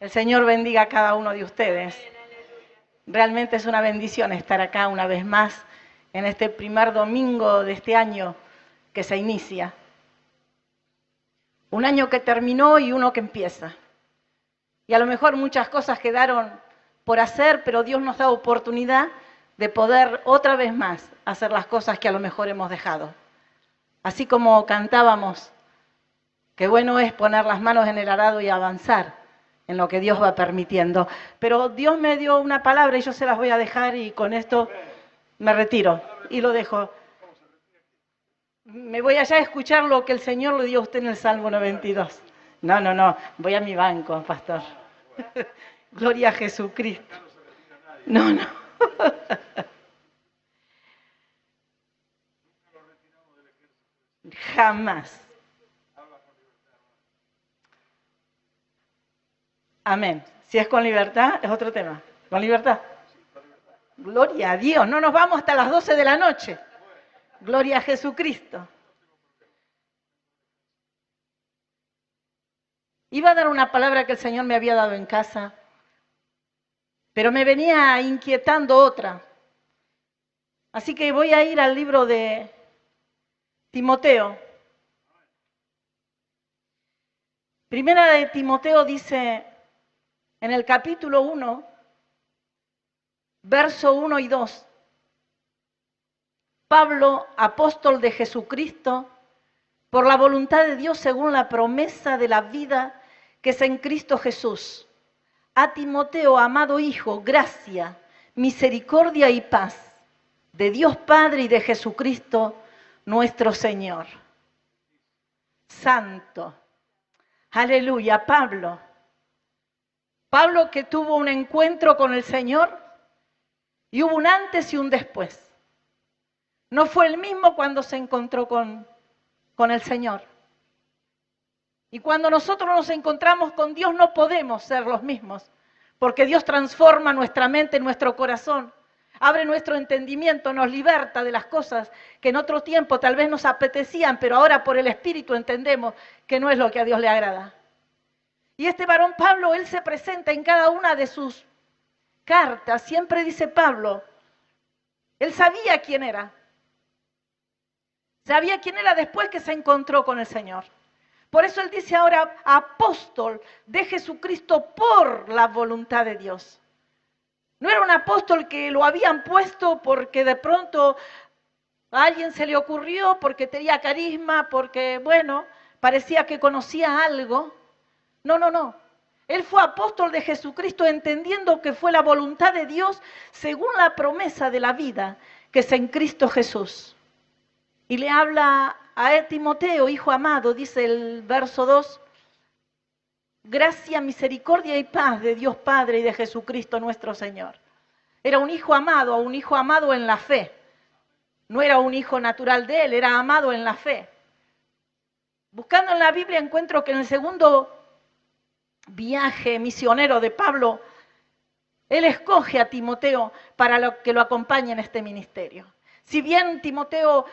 El Señor bendiga a cada uno de ustedes. Realmente es una bendición estar acá una vez más en este primer domingo de este año que se inicia. Un año que terminó y uno que empieza. Y a lo mejor muchas cosas quedaron por hacer, pero Dios nos da oportunidad de poder otra vez más hacer las cosas que a lo mejor hemos dejado. Así como cantábamos, qué bueno es poner las manos en el arado y avanzar en lo que Dios va permitiendo. Pero Dios me dio una palabra y yo se las voy a dejar y con esto me retiro y lo dejo. Me voy allá a escuchar lo que el Señor le dio a usted en el Salmo 92. No, voy a mi banco, pastor. Gloria a Jesucristo. No. Jamás. Amén. Si es con libertad, es otro tema. ¿Con libertad? Gloria a Dios. No nos vamos hasta las 12 de la noche. Gloria a Jesucristo. Iba a dar una palabra que el Señor me había dado en casa, pero me venía inquietando otra. Así que voy a ir al libro de Timoteo. Primera de Timoteo dice en el capítulo 1, verso 1 y 2. Pablo, apóstol de Jesucristo, por la voluntad de Dios según la promesa de la vida que es en Cristo Jesús. A Timoteo, amado hijo, gracia, misericordia y paz de Dios Padre y de Jesucristo nuestro Señor. Santo. Aleluya, Pablo. Pablo que tuvo un encuentro con el Señor y hubo un antes y un después. No fue el mismo cuando se encontró con el Señor. Y cuando nosotros nos encontramos con Dios no podemos ser los mismos, porque Dios transforma nuestra mente, nuestro corazón, abre nuestro entendimiento, nos liberta de las cosas que en otro tiempo tal vez nos apetecían, pero ahora por el Espíritu entendemos que no es lo que a Dios le agrada. Y este varón Pablo, él se presenta en cada una de sus cartas, siempre dice Pablo, él sabía quién era. Sabía quién era después que se encontró con el Señor. Por eso él dice ahora, apóstol de Jesucristo por la voluntad de Dios. No era un apóstol que lo habían puesto porque de pronto a alguien se le ocurrió, porque tenía carisma, porque, bueno, parecía que conocía algo. No. Él fue apóstol de Jesucristo entendiendo que fue la voluntad de Dios según la promesa de la vida que es en Cristo Jesús. Y le habla a Timoteo, hijo amado, dice el verso 2, gracia, misericordia y paz de Dios Padre y de Jesucristo nuestro Señor. Era un hijo amado en la fe. No era un hijo natural de él, era amado en la fe. Buscando en la Biblia encuentro que en el segundo viaje misionero de Pablo, él escoge a Timoteo para que lo acompañe en este ministerio. Si bien Timoteo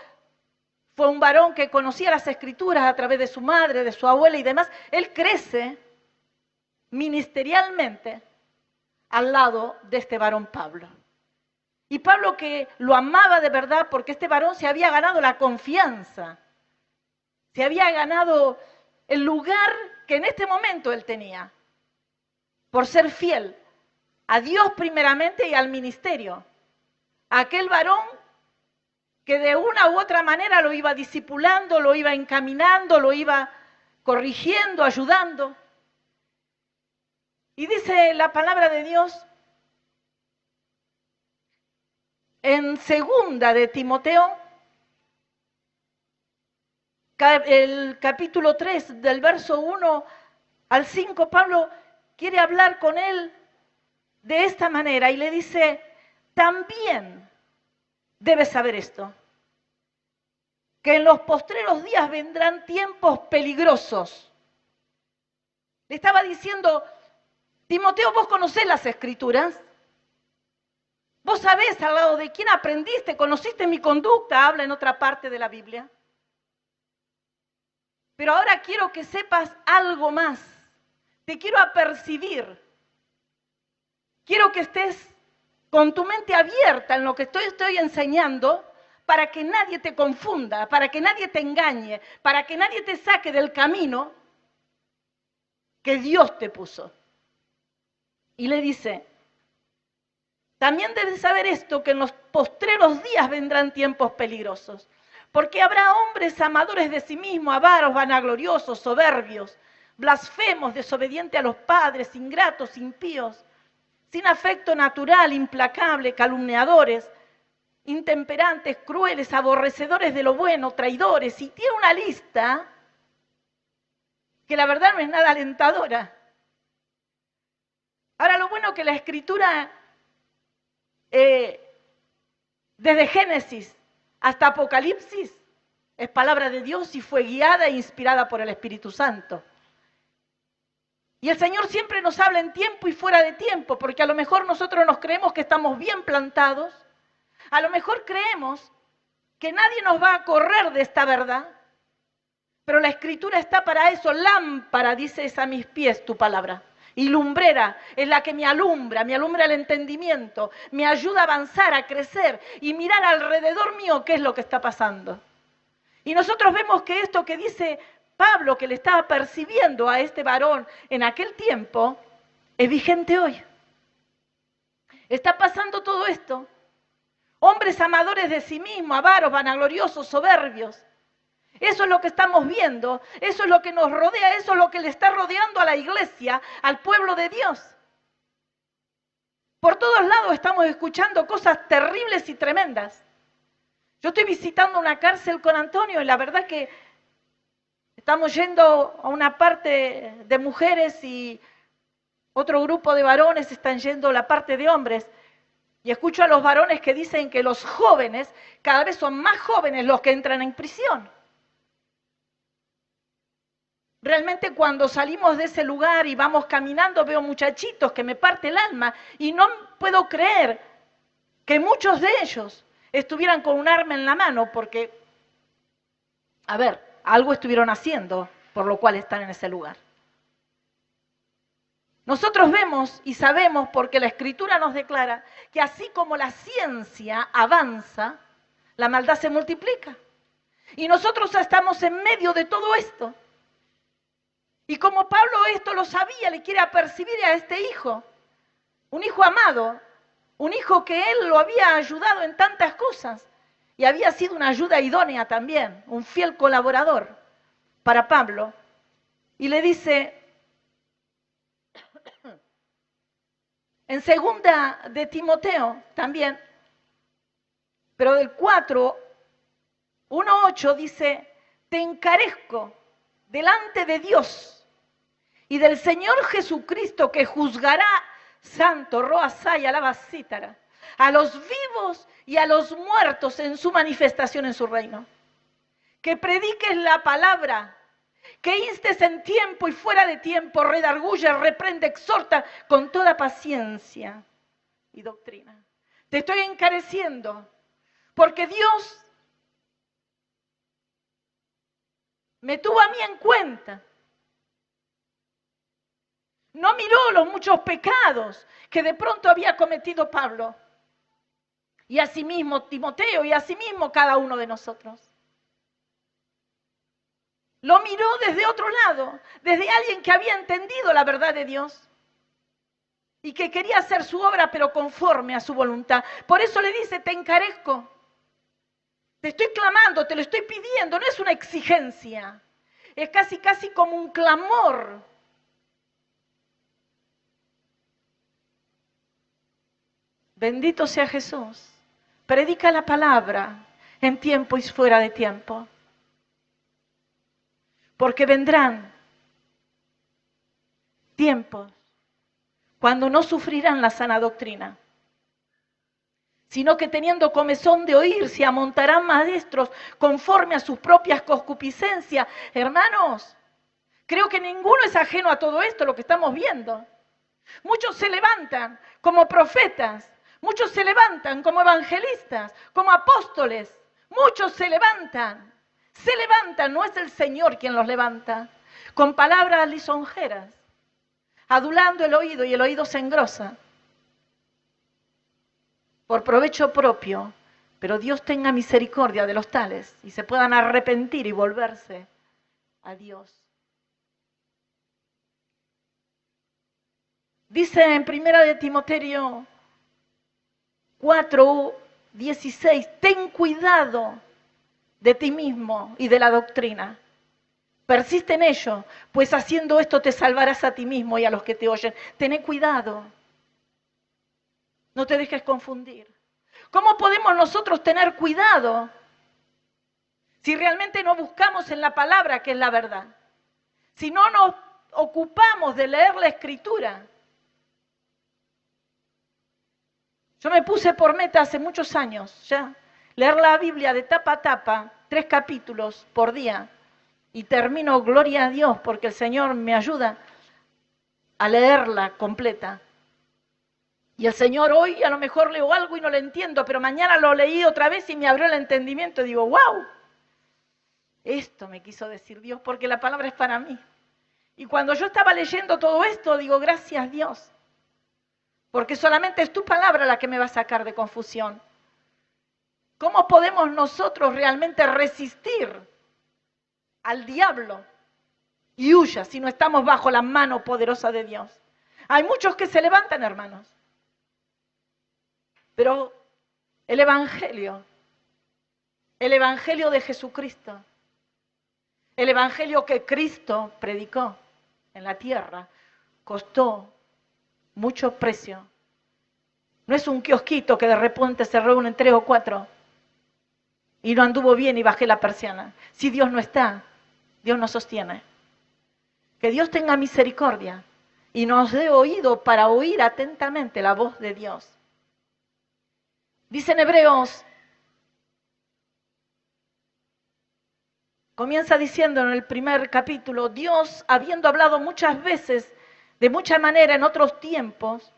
fue un varón que conocía las Escrituras a través de su madre, de su abuela y demás, él crece ministerialmente al lado de este varón Pablo. Y Pablo que lo amaba de verdad porque este varón se había ganado la confianza, se había ganado el lugar que en este momento él tenía, por ser fiel a Dios primeramente y al ministerio. Aquel varón que de una u otra manera lo iba discipulando, lo iba encaminando, lo iba corrigiendo, ayudando. Y dice la palabra de Dios en segunda de Timoteo, el capítulo 3, del verso 1 al 5, Pablo quiere hablar con él de esta manera y le dice, también debes saber esto, que en los postreros días vendrán tiempos peligrosos. Le estaba diciendo, Timoteo, vos conocés las Escrituras, vos sabés al lado de quién aprendiste, conociste mi conducta, habla en otra parte de la Biblia. Pero ahora quiero que sepas algo más. te quiero apercibir. Quiero que estés con tu mente abierta en lo que estoy enseñando, para que nadie te confunda, para que nadie te engañe, para que nadie te saque del camino que Dios te puso. Y le dice, también debes saber esto, que en los postreros días vendrán tiempos peligrosos, porque habrá hombres amadores de sí mismos, avaros, vanagloriosos, soberbios, blasfemos, desobedientes a los padres, ingratos, impíos, sin afecto natural, implacable, calumniadores, intemperantes, crueles, aborrecedores de lo bueno, traidores, y tiene una lista que la verdad no es nada alentadora. Ahora, lo bueno que la Escritura, desde Génesis hasta Apocalipsis, es palabra de Dios y fue guiada e inspirada por el Espíritu Santo. Y el Señor siempre nos habla en tiempo y fuera de tiempo, porque a lo mejor nosotros nos creemos que estamos bien plantados, a lo mejor creemos que nadie nos va a correr de esta verdad, pero la Escritura está para eso. Lámpara, dice, es a mis pies tu palabra, y lumbrera es la que me alumbra el entendimiento, me ayuda a avanzar, a crecer y mirar alrededor mío qué es lo que está pasando. Y nosotros vemos que esto que dice Pablo, que le estaba percibiendo a este varón en aquel tiempo, es vigente hoy. Está pasando todo esto. Hombres amadores de sí mismos, avaros, vanagloriosos, soberbios. Eso es lo que estamos viendo, eso es lo que nos rodea, eso es lo que le está rodeando a la iglesia, al pueblo de Dios. Por todos lados estamos escuchando cosas terribles y tremendas. Yo estoy visitando una cárcel con Antonio y la verdad que estamos yendo a una parte de mujeres y otro grupo de varones están yendo a la parte de hombres. Y escucho a los varones que dicen que los jóvenes, cada vez son más jóvenes los que entran en prisión. Realmente cuando salimos de ese lugar y vamos caminando veo muchachitos que me parte el alma y no puedo creer que muchos de ellos estuvieran con un arma en la mano porque, algo estuvieron haciendo por lo cual están en ese lugar. Nosotros vemos y sabemos, porque la Escritura nos declara, que así como la ciencia avanza, la maldad se multiplica. Y nosotros estamos en medio de todo esto. Y como Pablo esto lo sabía, le quiere apercibir a este hijo, un hijo amado, un hijo que él lo había ayudado en tantas cosas y había sido una ayuda idónea también, un fiel colaborador para Pablo. Y le dice, en segunda de Timoteo también, pero del 1:8 dice, te encarezco delante de Dios y del Señor Jesucristo que juzgará, santo, roasai, alabacítara, a los vivos y a los muertos en su manifestación en su reino. Que prediques la palabra, que instes en tiempo y fuera de tiempo, redarguye, reprende, exhorta con toda paciencia y doctrina. Te estoy encareciendo porque Dios me tuvo a mí en cuenta. No miró los muchos pecados que de pronto había cometido Pablo. Y asimismo Timoteo y asimismo cada uno de nosotros. Lo miró desde otro lado, desde alguien que había entendido la verdad de Dios y que quería hacer su obra pero conforme a su voluntad. Por eso le dice, te encarezco, te estoy clamando, te lo estoy pidiendo, no es una exigencia, es casi como un clamor. Bendito sea Jesús, predica la palabra en tiempo y fuera de tiempo. Porque vendrán tiempos cuando no sufrirán la sana doctrina, sino que teniendo comezón de oír, se amontarán maestros conforme a sus propias concupiscencias. Hermanos, creo que ninguno es ajeno a todo esto, lo que estamos viendo. Muchos se levantan como profetas, muchos se levantan como evangelistas, como apóstoles, muchos se levantan, no es el Señor quien los levanta, con palabras lisonjeras, adulando el oído y el oído se engrosa por provecho propio, pero Dios tenga misericordia de los tales y se puedan arrepentir y volverse a Dios. Dice en 1 de Timoteo 4:16, ten cuidado de ti mismo y de la doctrina. Persiste en ello, pues haciendo esto te salvarás a ti mismo y a los que te oyen. Tené cuidado. No te dejes confundir. ¿Cómo podemos nosotros tener cuidado si realmente no buscamos en la palabra que es la verdad? Si no nos ocupamos de leer la Escritura. Yo me puse por meta hace muchos años ya leer la Biblia de tapa a tapa, 3 capítulos por día. Y termino, gloria a Dios, porque el Señor me ayuda a leerla completa. Y el Señor hoy a lo mejor leo algo y no lo entiendo, pero mañana lo leí otra vez y me abrió el entendimiento y digo, wow, esto me quiso decir Dios, porque la palabra es para mí. Y cuando yo estaba leyendo todo esto, digo, gracias Dios, porque solamente es tu palabra la que me va a sacar de confusión. ¿Cómo podemos nosotros realmente resistir al diablo y huya si no estamos bajo la mano poderosa de Dios? Hay muchos que se levantan, hermanos, pero el Evangelio de Jesucristo, el Evangelio que Cristo predicó en la tierra, costó mucho precio. No es un kiosquito que de repente se reúnen 3 o 4 y no anduvo bien y bajé la persiana. Si Dios no está, Dios nos sostiene. Que Dios tenga misericordia y nos dé oído para oír atentamente la voz de Dios. Dice en Hebreos, comienza diciendo en el primer capítulo, Dios, habiendo hablado muchas veces, de mucha manera en otros tiempos,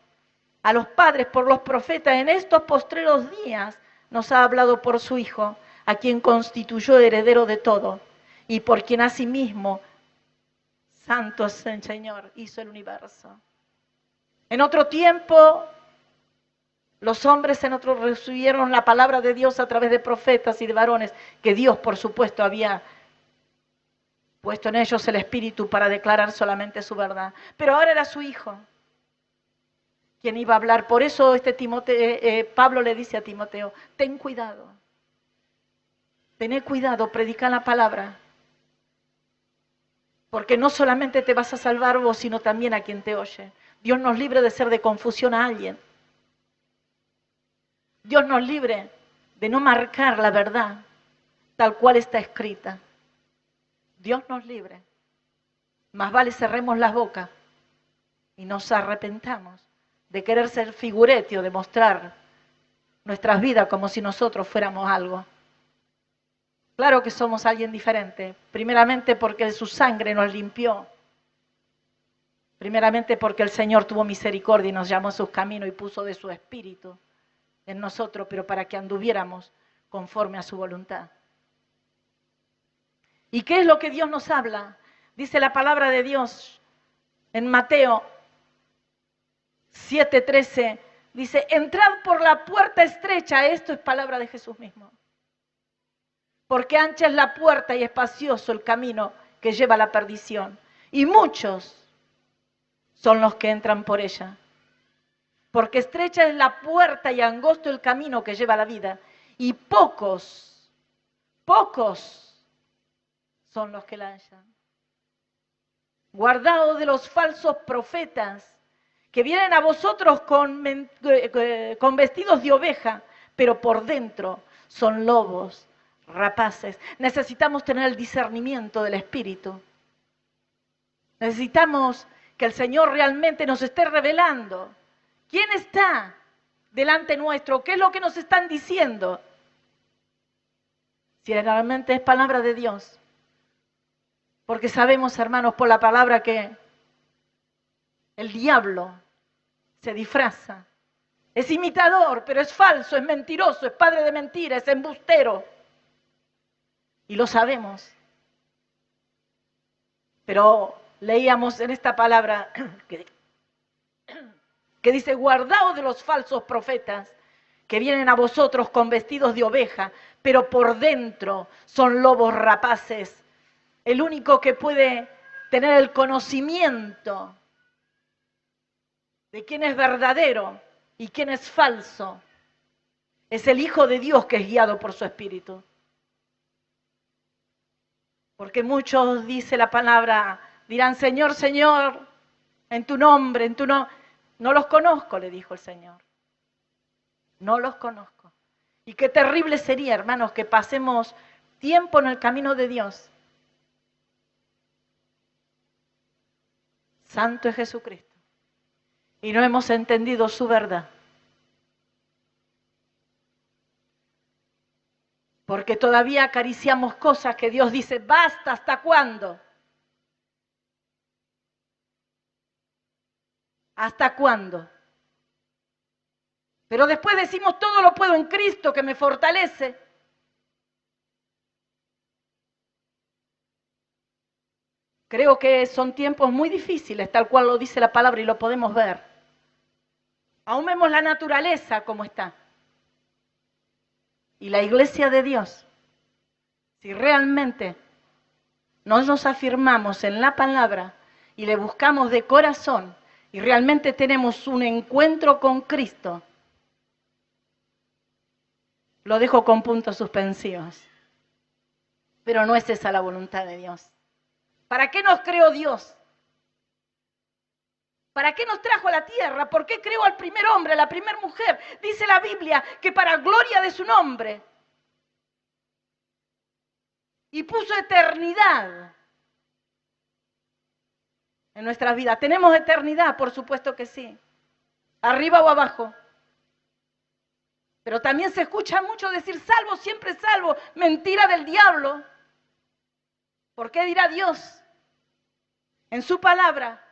a los padres por los profetas, en estos postreros días nos ha hablado por su Hijo, a quien constituyó heredero de todo, y por quien asimismo, santo es el Señor, hizo el universo. En otro tiempo, los hombres en otros recibieron la palabra de Dios a través de profetas y de varones, que Dios, por supuesto, había puesto en ellos el Espíritu para declarar solamente su verdad. Pero ahora era su Hijo quien iba a hablar. Por eso Pablo le dice a Timoteo, ten cuidado. Tené cuidado, predica la palabra. Porque no solamente te vas a salvar vos, sino también a quien te oye. Dios nos libre de ser de confusión a alguien. Dios nos libre de no marcar la verdad tal cual está escrita. Dios nos libre. Más vale cerremos las bocas y nos arrepentamos de querer ser figurete o de mostrar nuestras vidas como si nosotros fuéramos algo. Claro que somos alguien diferente, primeramente porque su sangre nos limpió, primeramente porque el Señor tuvo misericordia y nos llamó a sus caminos y puso de su espíritu en nosotros, pero para que anduviéramos conforme a su voluntad. ¿Y qué es lo que Dios nos habla? Dice la palabra de Dios en Mateo 7:13, dice, entrad por la puerta estrecha, esto es palabra de Jesús mismo. Porque ancha es la puerta y espacioso el camino que lleva a la perdición. Y muchos son los que entran por ella. Porque estrecha es la puerta y angosto el camino que lleva a la vida. Y pocos son los que la hallan. Guardaos de los falsos profetas que vienen a vosotros con vestidos de oveja, pero por dentro son lobos rapaces. Necesitamos tener el discernimiento del Espíritu. Necesitamos que el Señor realmente nos esté revelando quién está delante nuestro, qué es lo que nos están diciendo. Si realmente es palabra de Dios. Porque sabemos, hermanos, por la palabra que el diablo se disfraza. Es imitador, pero es falso, es mentiroso, es padre de mentira, es embustero. Y lo sabemos. Pero leíamos en esta palabra que dice, guardaos de los falsos profetas que vienen a vosotros con vestidos de oveja, pero por dentro son lobos rapaces. El único que puede tener el conocimiento de quién es verdadero y quién es falso es el Hijo de Dios, que es guiado por su Espíritu. Porque muchos, dice la palabra, dirán, Señor, Señor, en tu nombre, en tu nombre. No los conozco, le dijo el Señor. No los conozco. Y qué terrible sería, hermanos, que pasemos tiempo en el camino de Dios. Santo es Jesucristo. Y no hemos entendido su verdad. Porque todavía acariciamos cosas que Dios dice, basta, ¿hasta cuándo? ¿Hasta cuándo? Pero después decimos, todo lo puedo en Cristo que me fortalece. Creo que son tiempos muy difíciles, tal cual lo dice la palabra y lo podemos ver. Aún vemos la naturaleza como está. Y la iglesia de Dios, si realmente nos afirmamos en la palabra y le buscamos de corazón y realmente tenemos un encuentro con Cristo, lo dejo con puntos suspensivos. Pero no es esa la voluntad de Dios. ¿Para qué nos creó Dios? ¿Para qué nos trajo a la tierra? ¿Por qué creó al primer hombre, a la primera mujer? Dice la Biblia que para gloria de su nombre. Y puso eternidad en nuestras vidas. ¿Tenemos eternidad? Por supuesto que sí. Arriba o abajo. Pero también se escucha mucho decir salvo, siempre salvo. Mentira del diablo. ¿Por qué dirá Dios en su palabra?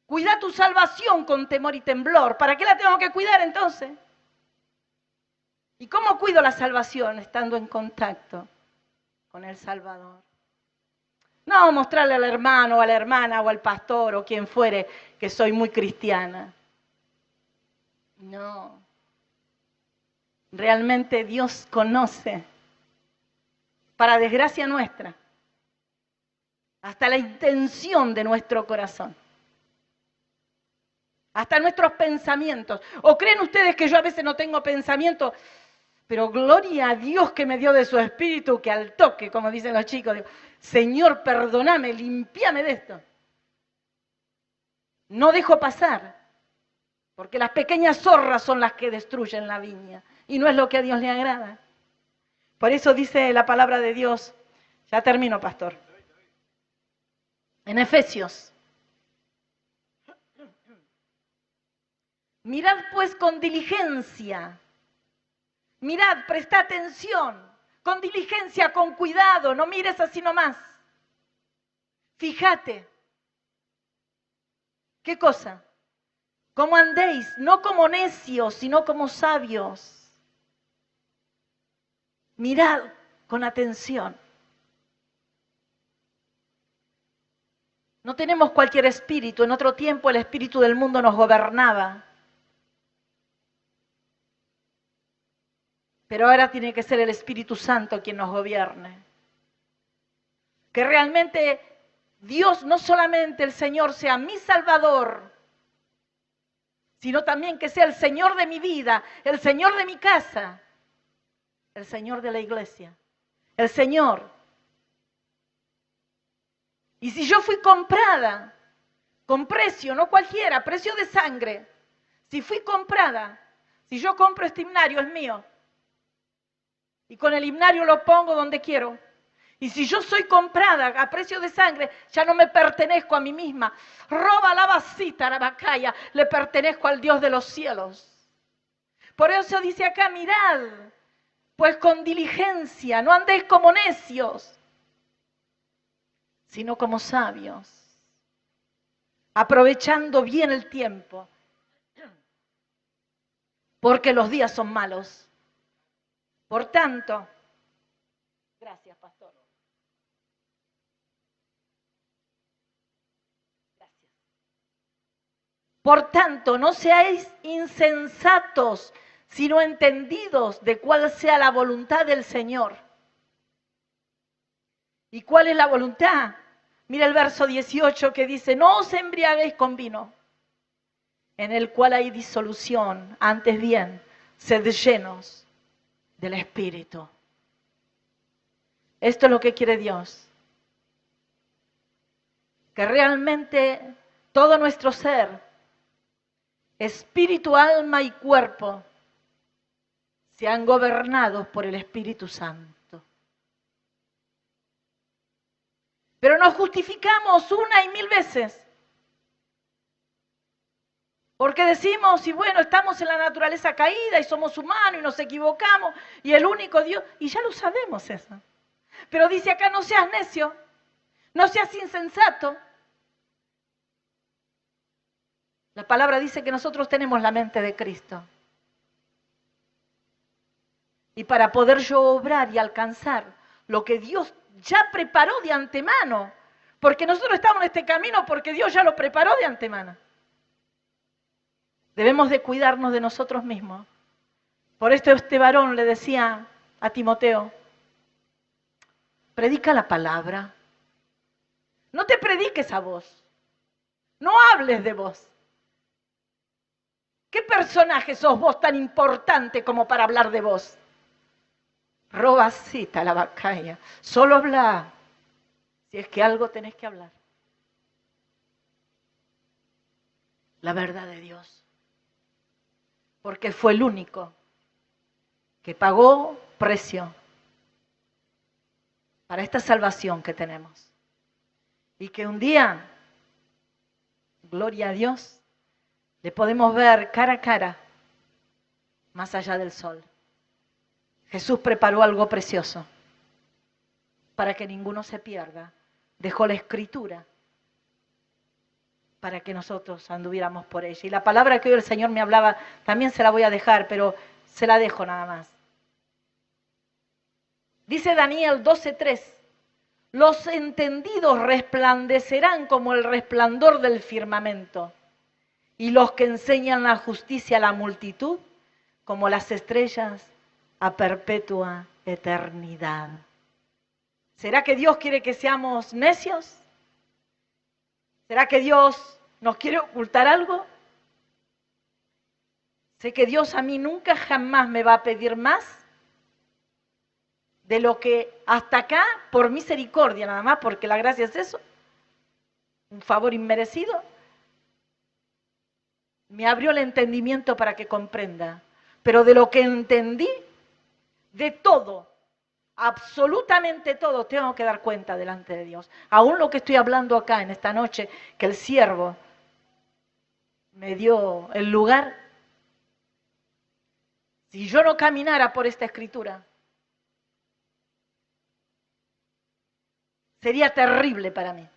Cuida tu salvación con temor y temblor. ¿Para qué la tengo que cuidar entonces? ¿Y cómo cuido la salvación? Estando en contacto con el Salvador. No mostrarle al hermano o a la hermana o al pastor o quien fuere que soy muy cristiana. No. Realmente Dios conoce, para desgracia nuestra, hasta la intención de nuestro corazón. Hasta nuestros pensamientos. ¿O creen ustedes que yo a veces no tengo pensamiento? Pero gloria a Dios que me dio de su espíritu, que al toque, como dicen los chicos, digo, Señor, perdóname, limpiame de esto. No dejo pasar, porque las pequeñas zorras son las que destruyen la viña, y no es lo que a Dios le agrada. Por eso dice la palabra de Dios, ya termino, pastor, en Efesios. Mirad pues con diligencia, mirad, presta atención, con diligencia, con cuidado, no mires así nomás. Fíjate. ¿Qué cosa? ¿Cómo andéis? No como necios, sino como sabios. Mirad con atención. No tenemos cualquier espíritu. En otro tiempo el espíritu del mundo nos gobernaba. Pero ahora tiene que ser el Espíritu Santo quien nos gobierne. Que realmente Dios, no solamente el Señor sea mi Salvador, sino también que sea el Señor de mi vida, el Señor de mi casa, el Señor de la iglesia, el Señor. Y si yo fui comprada con precio, no cualquiera, precio de sangre, si fui comprada, si yo compro este himnario es mío, y con el himnario lo pongo donde quiero. Y si yo soy comprada a precio de sangre, ya no me pertenezco a mí misma. Roba la vasita, la bacaya, le pertenezco al Dios de los cielos. Por eso dice acá, mirad, pues con diligencia, no andéis como necios, sino como sabios, aprovechando bien el tiempo, porque los días son malos. Por tanto, gracias, pastor. Gracias. Por tanto, no seáis insensatos, sino entendidos de cuál sea la voluntad del Señor. ¿Y cuál es la voluntad? Mira el verso 18 que dice, no os embriaguéis con vino, en el cual hay disolución, antes bien, sed llenos del Espíritu. Esto es lo que quiere Dios. Que realmente todo nuestro ser, espíritu, alma y cuerpo, sean gobernados por el Espíritu Santo. Pero nos justificamos una y mil veces. Porque decimos, y bueno, estamos en la naturaleza caída y somos humanos y nos equivocamos y el único Dios, y ya lo sabemos eso. Pero dice acá, no seas necio, no seas insensato. La palabra dice que nosotros tenemos la mente de Cristo. Y para poder yo obrar y alcanzar lo que Dios ya preparó de antemano, porque nosotros estamos en este camino porque Dios ya lo preparó de antemano. Debemos de cuidarnos de nosotros mismos. Por esto este varón le decía a Timoteo, predica la palabra. No te prediques a vos. No hables de vos. ¿Qué personaje sos vos tan importante como para hablar de vos? Robacita la vacaya. Solo habla si es que algo tenés que hablar. La verdad de Dios. Porque fue el único que pagó precio para esta salvación que tenemos. Y que un día, gloria a Dios, le podemos ver cara a cara, más allá del sol. Jesús preparó algo precioso para que ninguno se pierda. Dejó la Escritura para que nosotros anduviéramos por ella. Y la palabra que hoy el Señor me hablaba, también se la voy a dejar, pero se la dejo nada más. Dice Daniel 12:3, los entendidos resplandecerán como el resplandor del firmamento, y los que enseñan la justicia a la multitud, como las estrellas a perpetua eternidad. ¿Será que Dios quiere que seamos necios? ¿Será que Dios nos quiere ocultar algo? Sé que Dios a mí nunca jamás me va a pedir más de lo que hasta acá, por misericordia nada más, porque la gracia es eso, un favor inmerecido, me abrió el entendimiento para que comprenda. Pero de lo que entendí, de todo, absolutamente todo, tengo que dar cuenta delante de Dios. Aún lo que estoy hablando acá en esta noche, que el siervo me dio el lugar. Si yo no caminara por esta escritura, sería terrible para mí.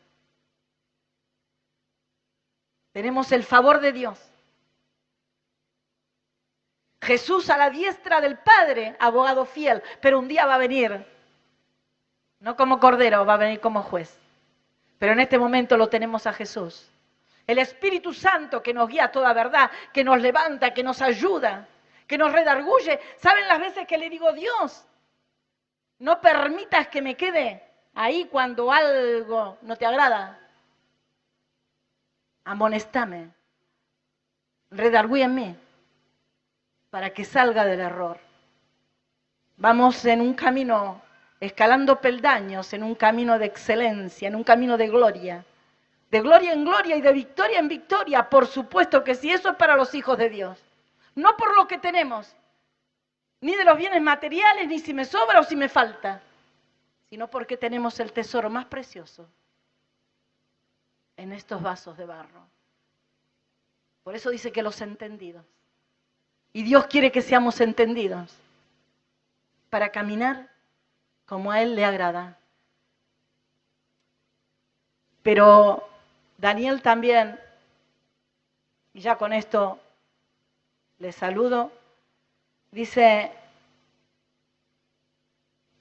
Tenemos el favor de Dios. Jesús a la diestra del Padre, abogado fiel, pero un día va a venir, no como cordero, va a venir como juez. Pero en este momento lo tenemos a Jesús. El Espíritu Santo que nos guía a toda verdad, que nos levanta, que nos ayuda, que nos redarguye. ¿Saben las veces que le digo, Dios, no permitas que me quede ahí cuando algo no te agrada? Amonéstame, redargúyame, para que salga del error. Vamos en un camino, escalando peldaños, en un camino de excelencia, en un camino de gloria en gloria y de victoria en victoria. Por supuesto que sí, eso es para los hijos de Dios. No por lo que tenemos, ni de los bienes materiales, ni si me sobra o si me falta, sino porque tenemos el tesoro más precioso en estos vasos de barro. Por eso dice que los entendidos. Y Dios quiere que seamos entendidos para caminar como a Él le agrada. Pero Daniel también, y ya con esto le saludo, dice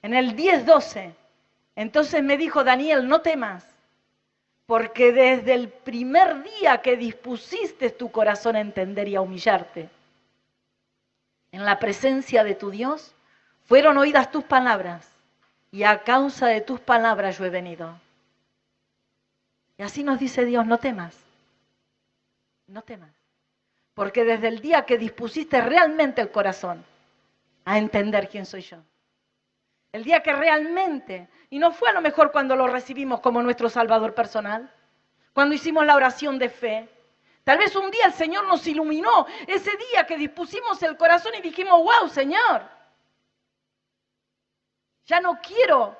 en el 10:12, entonces me dijo Daniel, no temas, Porque desde el primer día que dispusiste tu corazón a entender y a humillarte, en la presencia de tu Dios, fueron oídas tus palabras, y a causa de tus palabras yo he venido. Y así nos dice Dios, no temas, no temas. Porque desde el día que dispusiste realmente el corazón a entender quién soy yo, el día que realmente, y no fue a lo mejor cuando lo recibimos como nuestro Salvador personal, cuando hicimos la oración de fe, tal vez un día el Señor nos iluminó, ese día que dispusimos el corazón y dijimos, wow, Señor, ya no quiero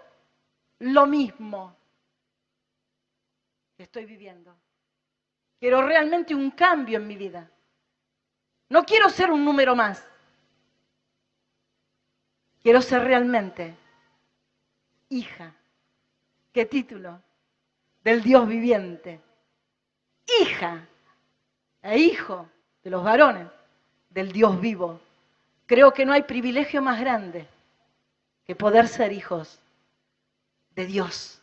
lo mismo que estoy viviendo. Quiero realmente un cambio en mi vida. No quiero ser un número más. Quiero ser realmente hija. ¿Qué título? Del Dios viviente. Hija e hijo de los varones del Dios vivo. Creo que no hay privilegio más grande que poder ser hijos de Dios.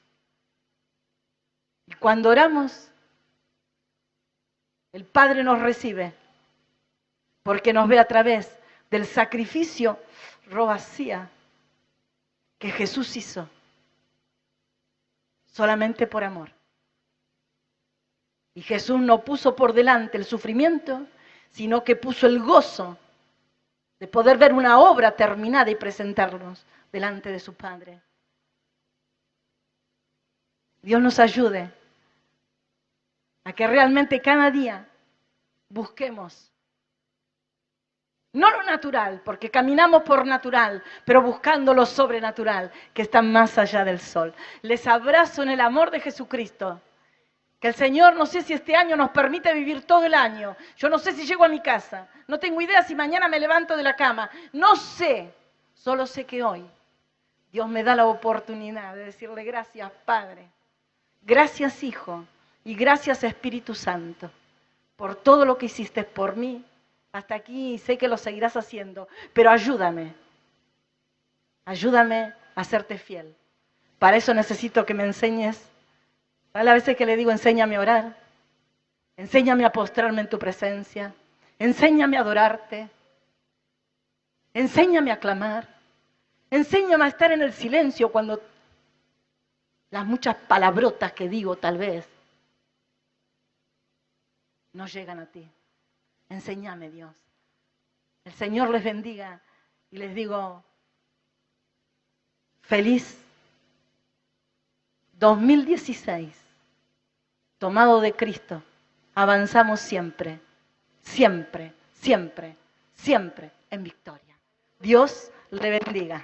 Y cuando oramos, el Padre nos recibe porque nos ve a través del sacrificio robacía que Jesús hizo solamente por amor. Y Jesús no puso por delante el sufrimiento, sino que puso el gozo de poder ver una obra terminada y presentarnos delante de su Padre. Dios nos ayude a que realmente cada día busquemos, no lo natural, porque caminamos por natural, pero buscando lo sobrenatural, que está más allá del sol. Les abrazo en el amor de Jesucristo. Que el Señor, no sé si este año nos permite vivir todo el año. Yo no sé si llego a mi casa. No tengo idea si mañana me levanto de la cama. No sé. Solo sé que hoy Dios me da la oportunidad de decirle gracias, Padre. Gracias, Hijo. Y gracias, Espíritu Santo, por todo lo que hiciste por mí. Hasta aquí sé que lo seguirás haciendo. Pero ayúdame. Ayúdame a serte fiel. Para eso necesito que me enseñes. A veces que le digo, enséñame a orar, enséñame a postrarme en tu presencia, enséñame a adorarte, enséñame a clamar, enséñame a estar en el silencio cuando las muchas palabrotas que digo tal vez no llegan a ti. Enséñame, Dios. El Señor les bendiga y les digo, feliz 2016. Tomado de Cristo, avanzamos siempre, siempre, siempre, siempre en victoria. Dios le bendiga.